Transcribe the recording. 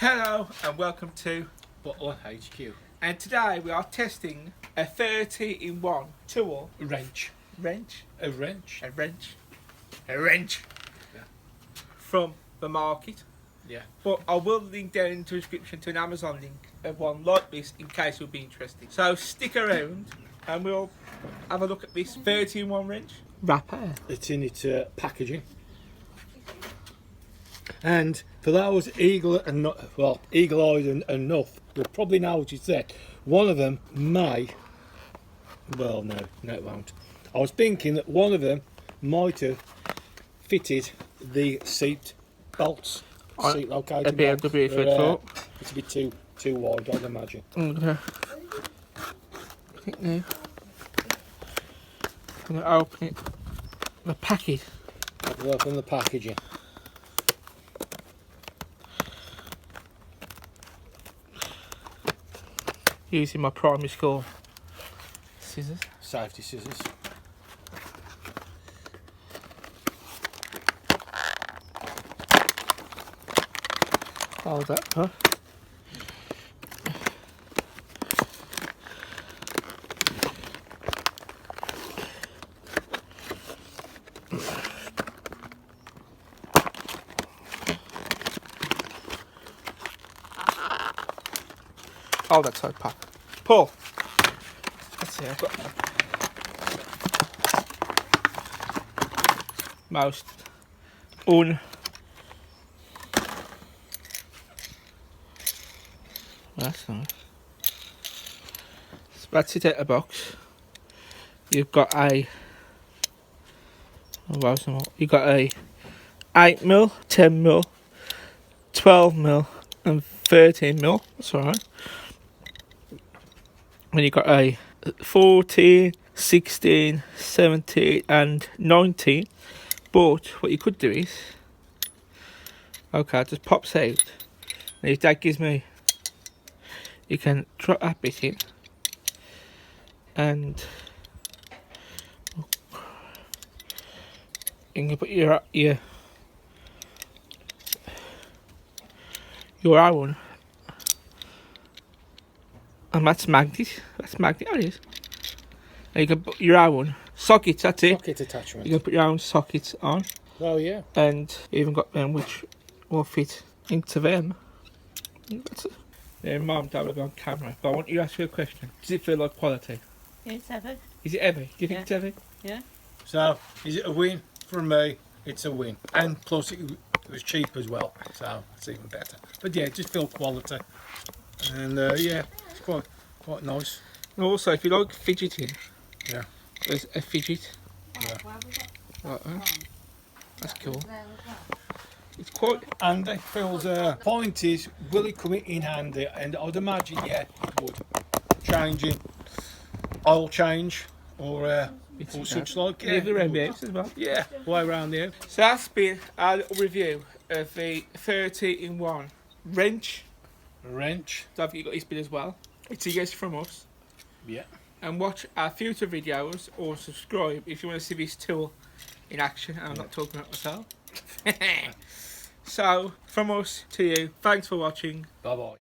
Hello and welcome to Butler.Head.Quarters. and today we are testing a 30-in-1 tool Wrench. A wrench Yeah. from the market. Yeah. But I will link down in the description to an Amazon link of one like this in case you'll be interested. So stick around and we'll have a look at this 30-in-1 wrench wrapper. It's in its packaging. And for those eagle-eyed enough, will probably know what it's there. One of them may. Well, no, it won't. I was thinking that one of them might have fitted the seat belts, seat locating A BMW belts. fit It's a bit too wide, I'd imagine. Okay. I think now I'm going to open it. The package. Have a look on the packaging. Using my primary school scissors. Safety scissors. Hold that, huh? Oh, that's so pop. Paul. Let's see, I've got most that's nice. So that's it out of the box. You've got a you've got a 8mm, 10mm, 12mm and 13mm. That's alright. And you've got a 14, 16, 17 and 19. But what you could do is, okay, it just pops out. And if that gives me, you can drop that bit in. And you can put your iron. And that's magnet. Oh, it is. And you can put your own sockets. That's it. Socket attachment. You can put your own sockets on. Oh yeah. And you even got them which will fit into them. That's it. Yeah, Mum, Dad will be on camera. But I want you to ask you a question. Does it feel like quality? It's heavy. Is it heavy? Do you think Yeah. it's heavy? Yeah. So, is it a win? For me, it's a win. And plus, it was cheap as well, so it's even better. But yeah, it just feels quality. And yeah, it's quite nice. And also, if you like fidgeting, Yeah. there's a fidget. Yeah. Like that. That's cool. It's quite. And it feels, point is, will it come in handy? And I'd imagine, yeah, it would. Changing, oil change, or such like. Yeah, Live around the it house as well. would. Yeah, way around the house. So that's been our little review of the 30-in-1 wrench. Wrench. Don't forget you got this bit as well. It's a yes from us. Yeah. And watch our future videos or subscribe if you want to see this tool in action. And I'm not talking about myself. So, from us to you, thanks for watching. Bye bye.